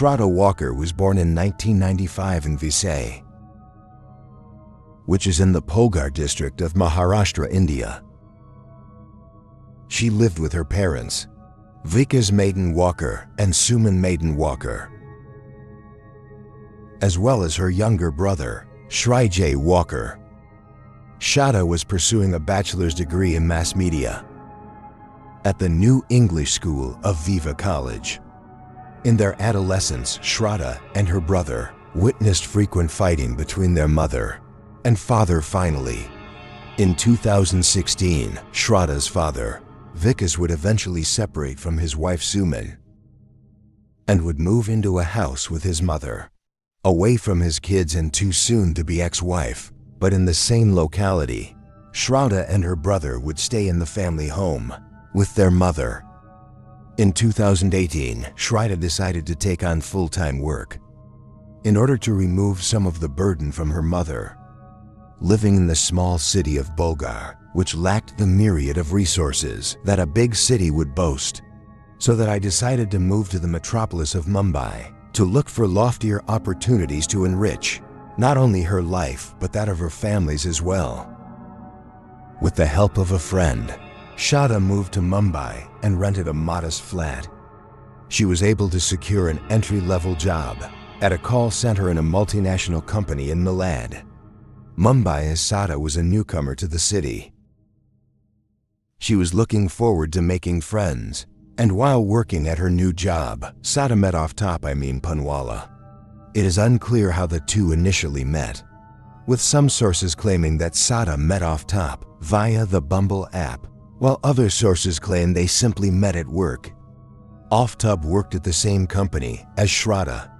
Shraddha Walker was born in 1995 in Visay, which is in the Polgar district of Maharashtra, India. She lived with her parents, Vikas Maiden Walker and Suman Maiden Walker, as well as her younger brother, Shraddha Walker. Shraddha was pursuing a bachelor's degree in mass media at the New English School of Viva College. In their adolescence, Shraddha and her brother witnessed frequent fighting between their mother and father. Finally, in 2016, Shraddha's father, Vikas, would eventually separate from his wife Suman and would move into a house with his mother, away from his kids and too soon-to-be ex-wife. But in the same locality, Shraddha and her brother would stay in the family home with their mother. In 2018, Shraddha decided to take on full-time work in order to remove some of the burden from her mother, living in the small city of Bulgar, which lacked the myriad of resources that a big city would boast. So that I decided to move to the metropolis of Mumbai to look for loftier opportunities to enrich not only her life, but that of her families as well. With the help of a friend, Shraddha moved to Mumbai and rented a modest flat. She was able to secure an entry-level job at a call center in a multinational company in Milad, Mumbai, as Shraddha was a newcomer to the city. She was looking forward to making friends, and while working at her new job, Shraddha met Panwala. It is unclear how the two initially met, with some sources claiming that Shraddha met via the Bumble app, while other sources claim they simply met at work. Aftab worked at the same company as Shraddha.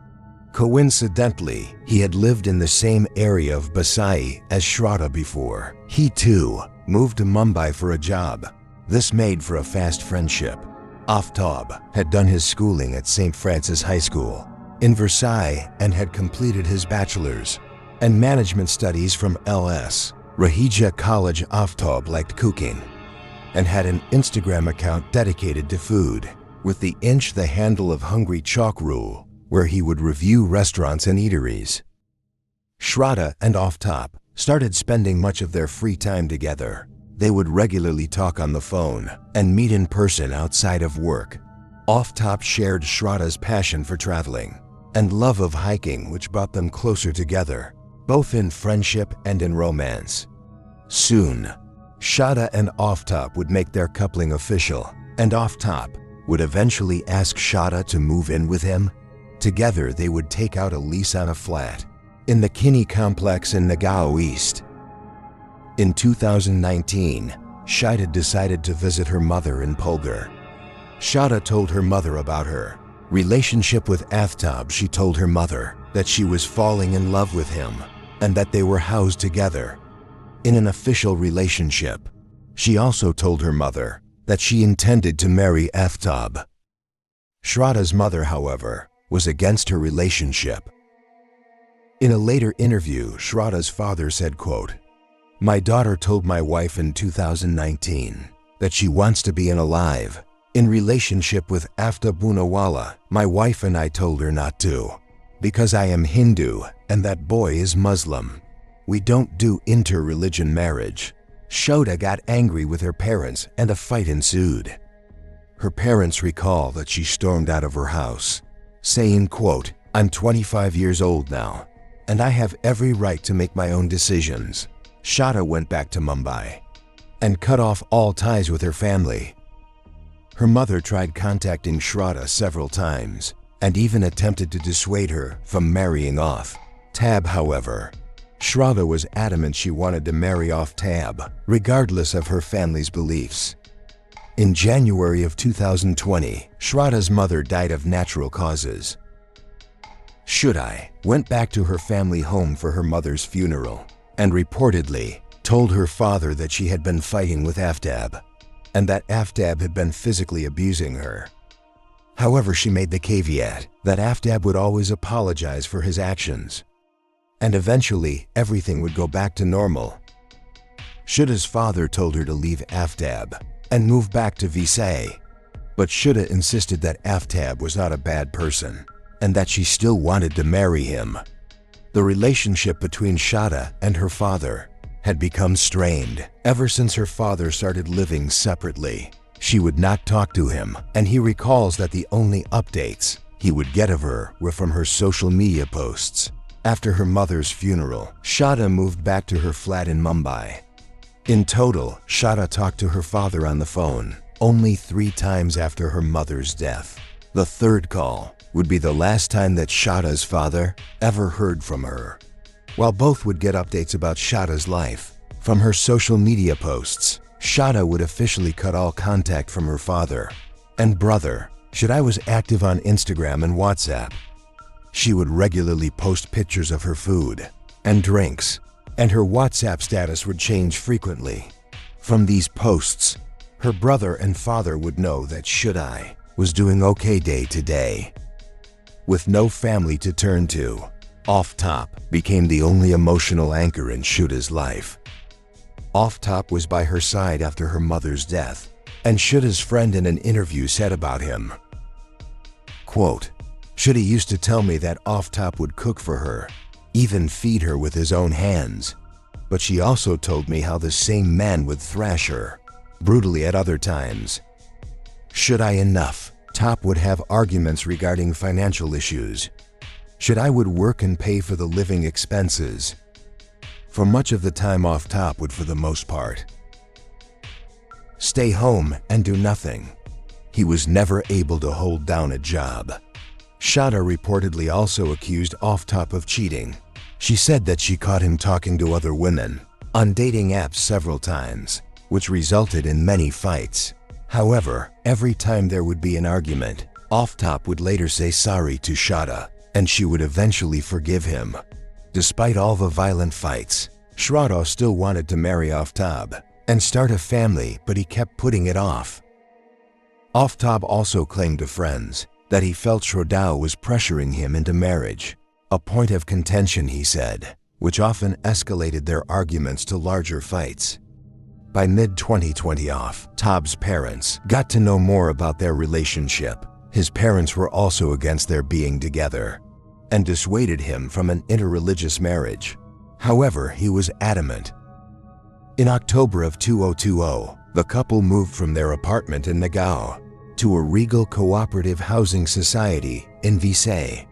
Coincidentally, he had lived in the same area of Basai as Shraddha before. He too moved to Mumbai for a job. This made for a fast friendship. Aftab had done his schooling at St. Francis High School in Versailles and had completed his bachelor's and management studies from L.S. Rahija College. Aftab liked cooking and had an Instagram account dedicated to food with the Inch the Handle of Hungry Chalk rule, where he would review restaurants and eateries. Shraddha and Aftab started spending much of their free time together. They would regularly talk on the phone and meet in person outside of work. Aftab shared Shraddha's passion for traveling and love of hiking, which brought them closer together, both in friendship and in romance. Soon, Shraddha and Aftab would make their coupling official, and Aftab would eventually ask Shraddha to move in with him. Together, they would take out a lease on a flat in the Kinney complex in Nagao East. In 2019, Shraddha decided to visit her mother in Polgar. Shraddha told her mother about her relationship with Aftab. She told her mother that she was falling in love with him and that they were housed together in an official relationship. She also told her mother that she intended to marry Aftab. Shraddha's mother, however, was against her relationship. In a later interview, Shraddha's father said, quote, "My daughter told my wife in 2019 that she wants to be alive in relationship with Aftab Punawala. My wife and I told her not to, because I am Hindu and that boy is Muslim. We don't do inter-religion marriage." Shraddha got angry with her parents and a fight ensued. Her parents recall that she stormed out of her house, saying, quote, "I'm 25 years old now, and I have every right to make my own decisions." Shraddha went back to Mumbai and cut off all ties with her family. Her mother tried contacting Shraddha several times and even attempted to dissuade her from marrying Aftab. However, Shraddha was adamant she wanted to marry Aftab, regardless of her family's beliefs. In January of 2020, Shraddha's mother died of natural causes. Shraddha went back to her family home for her mother's funeral and reportedly told her father that she had been fighting with Aftab and that Aftab had been physically abusing her. However, she made the caveat that Aftab would always apologize for his actions, and eventually everything would go back to normal. Shraddha's father told her to leave Aftab and move back to Visay, but Shraddha insisted that Aftab was not a bad person and that she still wanted to marry him. The relationship between Shraddha and her father had become strained. Ever since her father started living separately, she would not talk to him, and he recalls that the only updates he would get of her were from her social media posts. After her mother's funeral, Shraddha moved back to her flat in Mumbai. In total, Shraddha talked to her father on the phone only 3 times after her mother's death. The third call would be the last time that Shraddha's father ever heard from her. While both would get updates about Shraddha's life from her social media posts, Shraddha would officially cut all contact from her father and brother. Shraddha was active on Instagram and WhatsApp. She would regularly post pictures of her food and drinks, and her WhatsApp status would change frequently. From these posts, her brother and father would know that Shraddha was doing okay day to day. With no family to turn to, Off-Top became the only emotional anchor in Shraddha's life. Off-Top was by her side after her mother's death, and Shraddha's friend in an interview said about him, quote, "Shraddha used to tell me that Off-Top would cook for her, even feed her with his own hands, but she also told me how the same man would thrash her brutally at other times. Shraddha enough. Top would have arguments regarding financial issues. Shraddha would work and pay for the living expenses. For much of the time, Off-Top would, for the most part, stay home and do nothing. He was never able to hold down a job." Shraddha reportedly also accused Off-Top of cheating. She said that she caught him talking to other women on dating apps several times, which resulted in many fights. However, every time there would be an argument, Off-Top would later say sorry to Shraddha, and she would eventually forgive him. Despite all the violent fights, Shraddha still wanted to marry Off-Top and start a family, but he kept putting it off. Off-Top also claimed to friends that he felt Shraddha was pressuring him into marriage, a point of contention, he said, which often escalated their arguments to larger fights. By mid-2020, Off-Top's parents got to know more about their relationship. His parents were also against their being together and dissuaded him from an interreligious marriage. However, he was adamant. In October of 2020, the couple moved from their apartment in Nagaon to a Regal Cooperative Housing Society in Visay.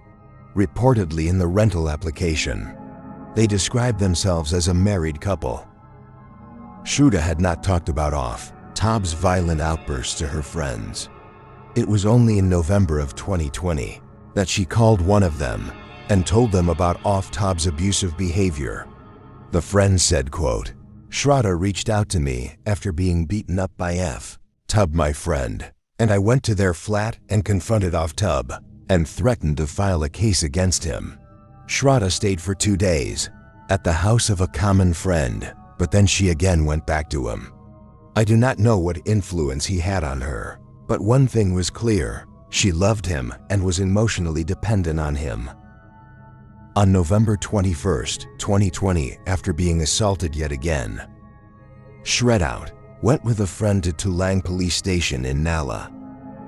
Reportedly in the rental application, they described themselves as a married couple. Shraddha had not talked about Off-Top's violent outbursts to her friends. It was only in November of 2020 that she called one of them and told them about Off-Top's abusive behavior. The friend said, quote, "Shraddha reached out to me after being beaten up by Off-Top, my friend, and I went to their flat and confronted Off-Top and threatened to file a case against him. Shraddha stayed for 2 days at the house of a common friend, but then she again went back to him. I do not know what influence he had on her, but one thing was clear: she loved him and was emotionally dependent on him." On November 21st, 2020, after being assaulted yet again, Shraddha went with a friend to Tulang Police Station in Nala,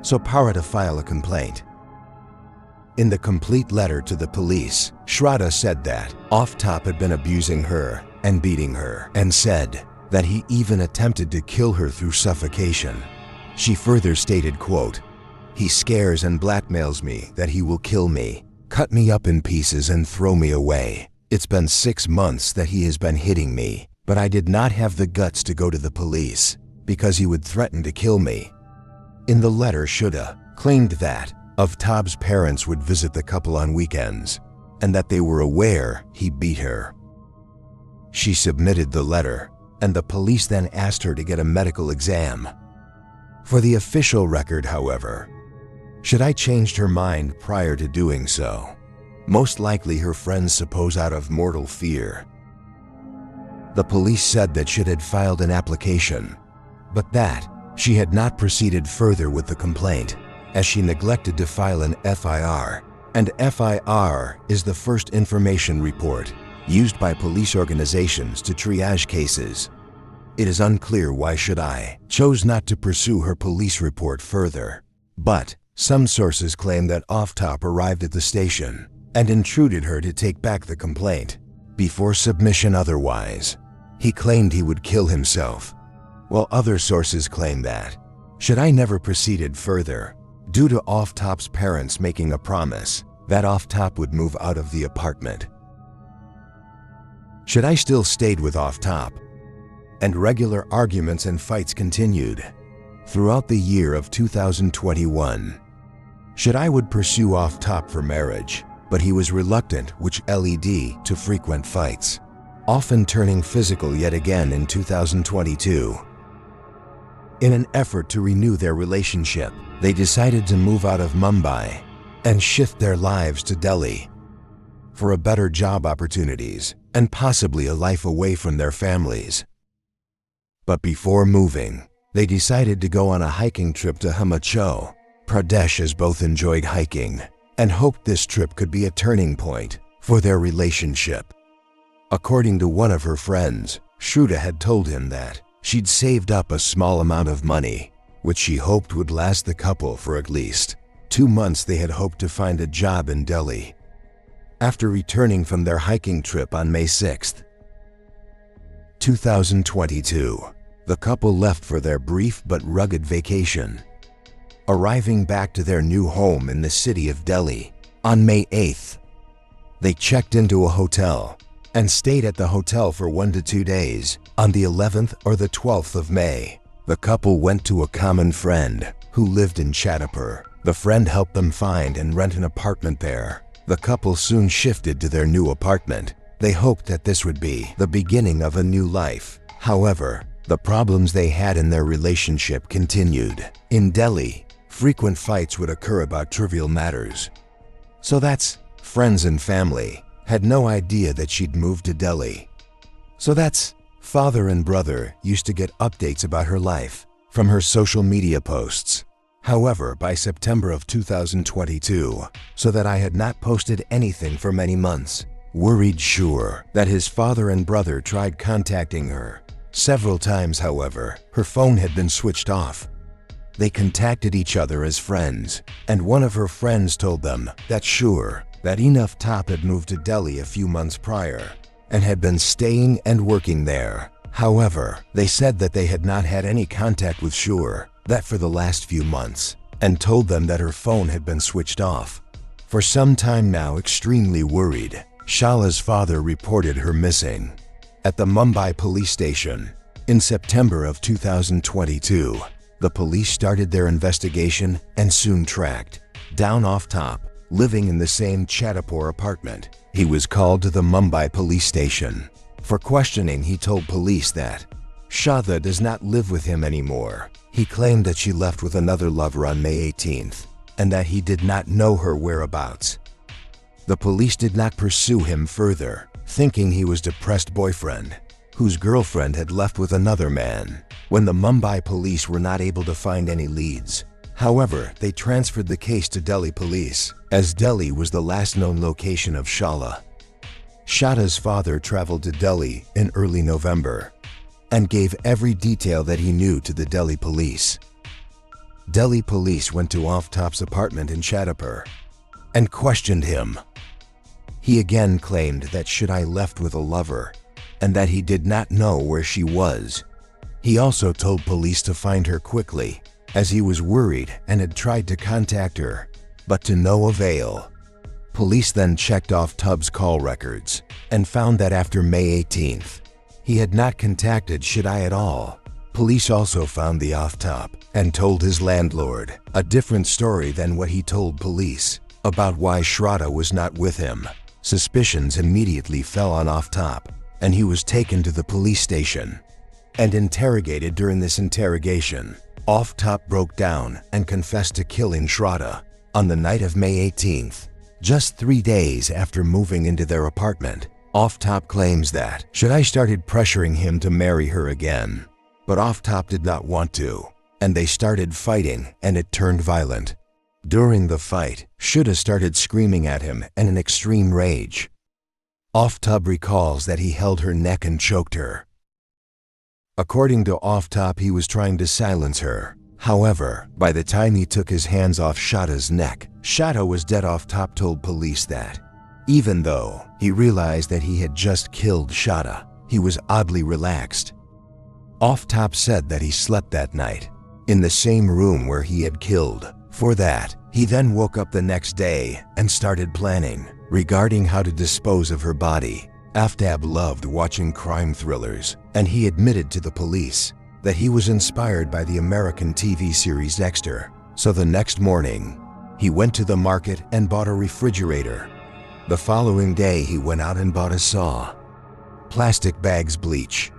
Sopara to file a complaint. In the complete letter to the police, Shraddha said that Off-Top had been abusing her and beating her, and said that he even attempted to kill her through suffocation. She further stated, quote, "He scares and blackmails me that he will kill me, cut me up in pieces and throw me away. It's been 6 months that he has been hitting me, but I did not have the guts to go to the police because he would threaten to kill me." In the letter, Shraddha claimed that Off-Top's parents would visit the couple on weekends and that they were aware he beat her. She submitted the letter, and the police then asked her to get a medical exam. For the official record, however, Shraddha changed her mind prior to doing so. Most likely her friends suppose out of mortal fear. The police said that Shraddha had filed an application, but that she had not proceeded further with the complaint, as she neglected to file an FIR, and FIR is the first information report used by police organizations to triage cases. It is unclear why Shraddha chose not to pursue her police report further, but Some sources claim that Off-Top arrived at the station and intruded her to take back the complaint. Before submission otherwise, he claimed he would kill himself, while other sources claim that Shraddha never proceeded further due to Off-Top's parents making a promise that Off-Top would move out of the apartment. Shraddha still stayed with Off-Top, and regular arguments and fights continued. Throughout the year of 2021, Shraddha would pursue Off-Top for marriage, but he was reluctant, which led to frequent fights, often turning physical yet again in 2022. In an effort to renew their relationship, they decided to move out of Mumbai and shift their lives to Delhi for a better job opportunities and possibly a life away from their families. But before moving, they decided to go on a hiking trip to Himachal Pradesh, as both enjoyed hiking and hoped this trip could be a turning point for their relationship. According to one of her friends, Shraddha had told him that she'd saved up a small amount of money, which she hoped would last the couple for at least 2 months. They had hoped to find a job in Delhi. After returning from their hiking trip on May 6, 2022, the couple left for their brief but rugged vacation. Arriving back to their new home in the city of Delhi on May 8th, they checked into a hotel and stayed at the hotel for 1 to 2 days. On the 11th or the 12th of May, the couple went to a common friend who lived in Chhatrapur. The friend helped them find and rent an apartment there. The couple soon shifted to their new apartment. They hoped that this would be the beginning of a new life. However, the problems they had in their relationship continued. In Delhi, frequent fights would occur about trivial matters. So that's friends and family had no idea that she'd moved to Delhi. So that's father and brother used to get updates about her life from her social media posts. However, by September of 2022, so that I had not posted anything for many months, worried sure that his father and brother tried contacting her several times. However, her phone had been switched off. They contacted each other as friends, and one of her friends told them that sure that Off-Top had moved to Delhi a few months prior and had been staying and working there. However, they said that they had not had any contact with Sure that for the last few months, and told them that her phone had been switched off. For some time now, extremely worried, Shraddha's father reported her missing at the Mumbai police station. In September of 2022, the police started their investigation and soon tracked down Off-Top, living in the same Chhatrapur apartment. He was called to the Mumbai police station. For questioning, he told police that Shraddha does not live with him anymore. He claimed that she left with another lover on May 18th and that he did not know her whereabouts. The police did not pursue him further, thinking he was depressed boyfriend whose girlfriend had left with another man. When the Mumbai police were not able to find any leads, however, they transferred the case to Delhi police, as Delhi was the last known location of Shraddha. Shraddha's father traveled to Delhi in early November and gave every detail that he knew to the Delhi police. Delhi police went to Off-Top's apartment in Chhatrapur and questioned him. He again claimed that Shraddha left with a lover and that he did not know where she was. He also told police to find her quickly, as he was worried and had tried to contact her, but to no avail. Police then checked Off-Top's call records and found that after May 18th, he had not contacted Shraddha at all. Police also found the Off-Top and told his landlord a different story than what he told police about why Shraddha was not with him. Suspicions immediately fell on Off-Top, and he was taken to the police station and interrogated. During this interrogation, Off-Top broke down and confessed to killing Shraddha on the night of May 18th, just 3 days after moving into their apartment. Off-Top claims that Shraddha started pressuring him to marry her again, but Off-Top did not want to, and they started fighting and it turned violent. During the fight, Shraddha started screaming at him in an extreme rage. Off-Top recalls that he held her neck and choked her. According to Off-Top, he was trying to silence her. However, by the time he took his hands off Shraddha's neck, Shraddha was dead. Off-Top told police that, even though he realized that he had just killed Shraddha, he was oddly relaxed. Off-Top said that he slept that night in the same room where he had killed. For that, he then woke up the next day and started planning regarding how to dispose of her body. Aftab loved watching crime thrillers, and he admitted to the police that he was inspired by the American TV series Dexter. So the next morning, he went to the market and bought a refrigerator. The following day, he went out and bought a saw, plastic bags, bleach,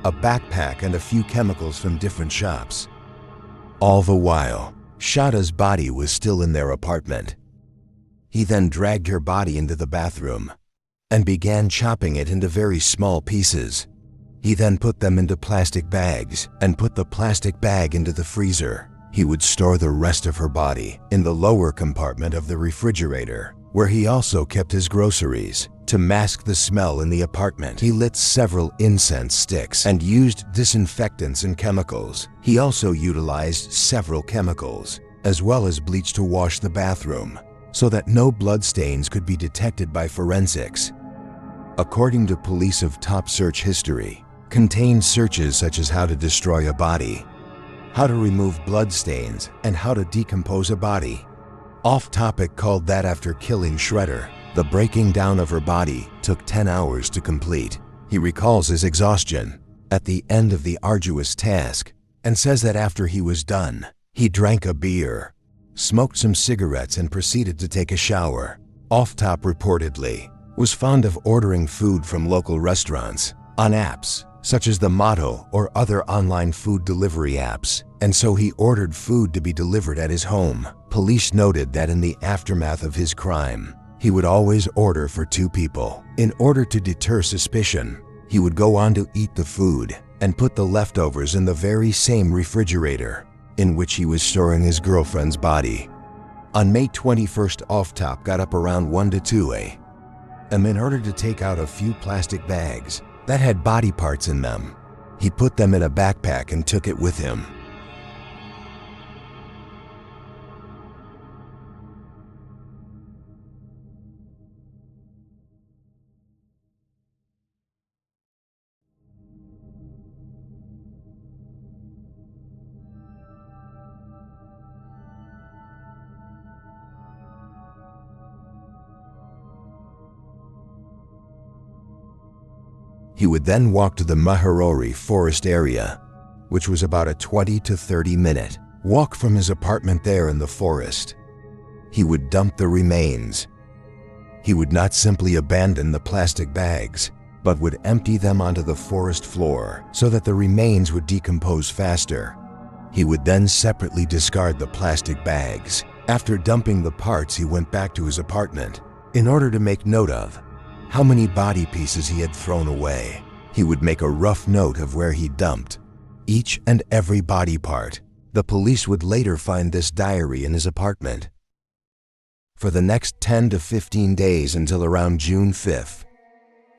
a backpack, and a few chemicals from different shops. All the while, Shraddha's body was still in their apartment. He then dragged her body into the bathroom and began chopping it into very small pieces. He then put them into plastic bags and put the plastic bag into the freezer. He would store the rest of her body in the lower compartment of the refrigerator, where he also kept his groceries. To mask the smell in the apartment, he lit several incense sticks and used disinfectants and chemicals. He also utilized several chemicals, as well as bleach, to wash the bathroom, so that no bloodstains could be detected by forensics. According to police, of top search history contained searches such as how to destroy a body, how to remove bloodstains, and how to decompose a body. Off-Topic called that after killing Shraddha, the breaking down of her body took 10 hours to complete. He recalls his exhaustion at the end of the arduous task and says that after he was done, he drank a beer, smoked some cigarettes, and proceeded to take a shower. Off-Top reportedly was fond of ordering food from local restaurants on apps such as the Motto or other online food delivery apps, and so he ordered food to be delivered at his home. Police noted that in the aftermath of his crime, he would always order for 2 people. In order to deter suspicion, he would go on to eat the food and put the leftovers in the very same refrigerator in which he was storing his girlfriend's body. On May 21st, Off-Top got up around 1 to 2 a.m. in order to take out a few plastic bags that had body parts in them. He put them in a backpack and took it with him. He would then walk to the Maharori forest area, which was about a 20 to 30 minute walk from his apartment there in the forest. He would dump the remains. He would not simply abandon the plastic bags, but would empty them onto the forest floor so that the remains would decompose faster. He would then separately discard the plastic bags. After dumping the parts, he went back to his apartment in order to make note of how many body pieces he had thrown away. He would make a rough note of where he dumped each and every body part. The police would later find this diary in his apartment. For the next 10 to 15 days until around June 5th,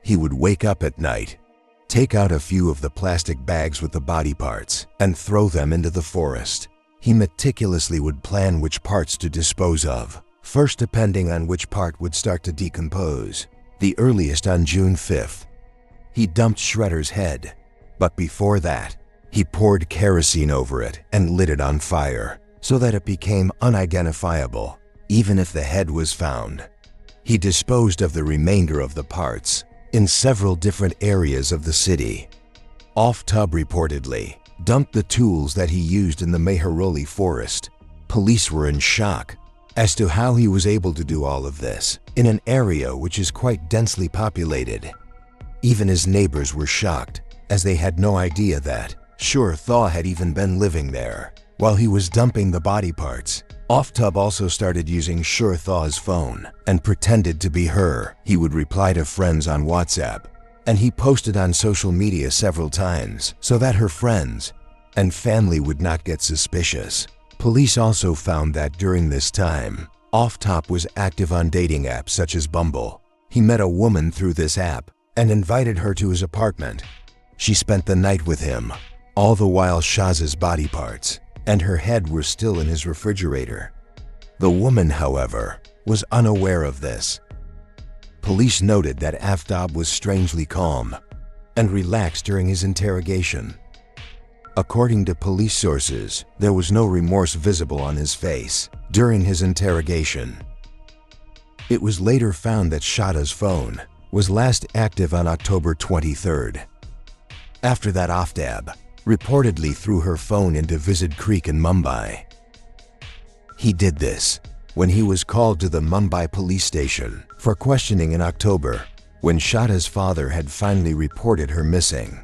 he would wake up at night, take out a few of the plastic bags with the body parts, and throw them into the forest. He meticulously would plan which parts to dispose of, first depending on which part would start to decompose. The earliest on June 5th, he dumped Shraddha's head, but before that, he poured kerosene over it and lit it on fire so that it became unidentifiable, even if the head was found. He disposed of the remainder of the parts in several different areas of the city. Off-Top reportedly dumped the tools that he used in the Meharoli forest. Police were in shock as to how he was able to do all of this in an area which is quite densely populated. Even his neighbors were shocked, as they had no idea that Shraddha had even been living there. While he was dumping the body parts, Off-Top also started using Shraddha's phone and pretended to be her. He would reply to friends on WhatsApp, and he posted on social media several times so that her friends and family would not get suspicious. Police also found that during this time, Off-Top was active on dating apps such as Bumble. He met a woman through this app and invited her to his apartment. She spent the night with him, all the while Shraddha's body parts and her head were still in his refrigerator. The woman, however, was unaware of this. Police noted that Aftab was strangely calm and relaxed during his interrogation. According to police sources, there was no remorse visible on his face during his interrogation. It was later found that Shraddha's phone was last active on October 23rd. After that, Aftab reportedly threw her phone into Visit Creek in Mumbai. He did this when he was called to the Mumbai police station for questioning in October, when Shraddha's father had finally reported her missing.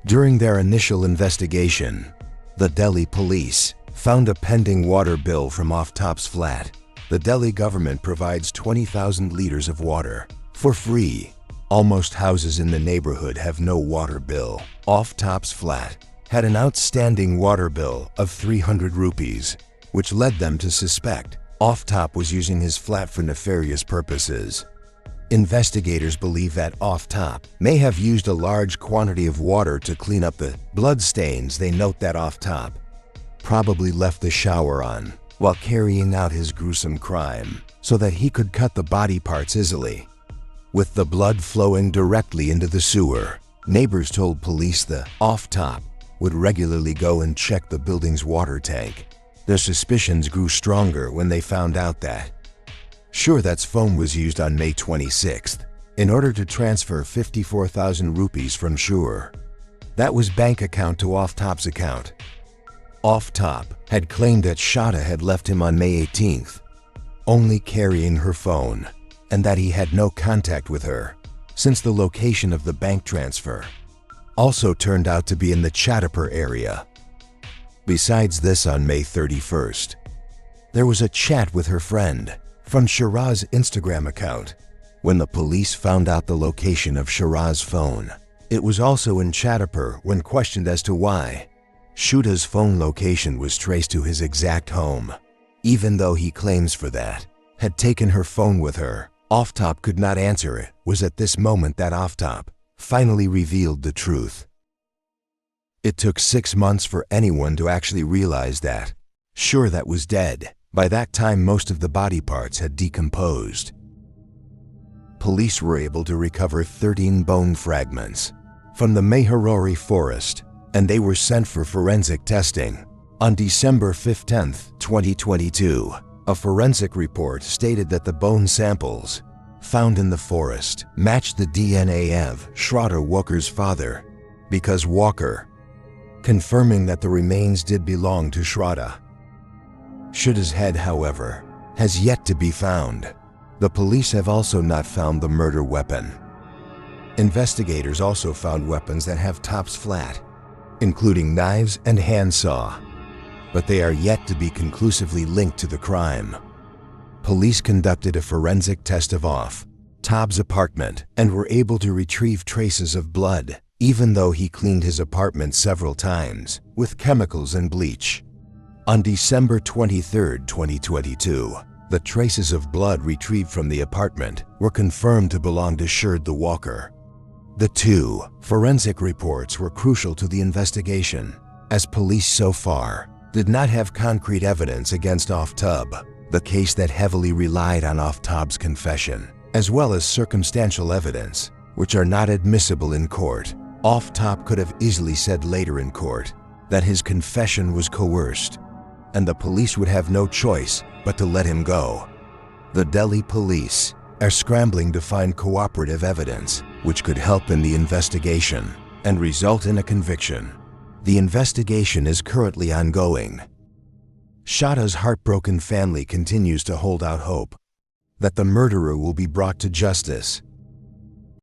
During their initial investigation, the Delhi police found a pending water bill from Aftab's flat. The Delhi government provides 20,000 liters of water for free. Almost houses in the neighborhood have no water bill. Aftab's flat had an outstanding water bill of 300 rupees, which led them to suspect Aftab was using his flat for nefarious purposes. Investigators believe that Aftab may have used a large quantity of water to clean up the blood stains. They note that Aftab probably left the shower on while carrying out his gruesome crime so that he could cut the body parts easily. With the blood flowing directly into the sewer, neighbors told police the Aftab would regularly go and check the building's water tank. Their suspicions grew stronger when they found out that Shraddha's phone was used on May 26th in order to transfer 54,000 rupees from Shur. That was bank account to Aftab's account. Aftab had claimed that Shraddha had left him on May 18th, only carrying her phone, and that he had no contact with her, since the location of the bank transfer also turned out to be in the Chhatapur area. Besides this, on May 31st, there was a chat with her friend from Shraddha's Instagram account. When the police found out the location of Shraddha's phone, it was also in Chhatapur. When questioned as to why Shraddha's phone location was traced to his exact home, even though he claims for that had taken her phone with her, Aftab could not answer. It was at this moment that Aftab finally revealed the truth. It took 6 months for anyone to actually realize that Shraddha was dead. By that time, most of the body parts had decomposed. Police were able to recover 13 bone fragments from the Meharori forest, and they were sent for forensic testing. On December 15, 2022, a forensic report stated that the bone samples found in the forest matched the DNA of Shraddha Walker's father, because Walker, confirming that the remains did belong to Shraddha. Shraddha's head, however, has yet to be found. The police have also not found the murder weapon. Investigators also found weapons that have tops flat, including knives and handsaw, but they are yet to be conclusively linked to the crime. Police conducted a forensic test of Aftab's apartment and were able to retrieve traces of blood, even though he cleaned his apartment several times with chemicals and bleach. On December 23, 2022, the traces of blood retrieved from the apartment were confirmed to belong to Shraddha Walker. The two forensic reports were crucial to the investigation, as police so far did not have concrete evidence against Aftab, the case that heavily relied on Aftab's confession, as well as circumstantial evidence, which are not admissible in court. Aftab could have easily said later in court that his confession was coerced, and the police would have no choice but to let him go. The Delhi police are scrambling to find cooperative evidence which could help in the investigation and result in a conviction. The investigation is currently ongoing. Shraddha's heartbroken family continues to hold out hope that the murderer will be brought to justice.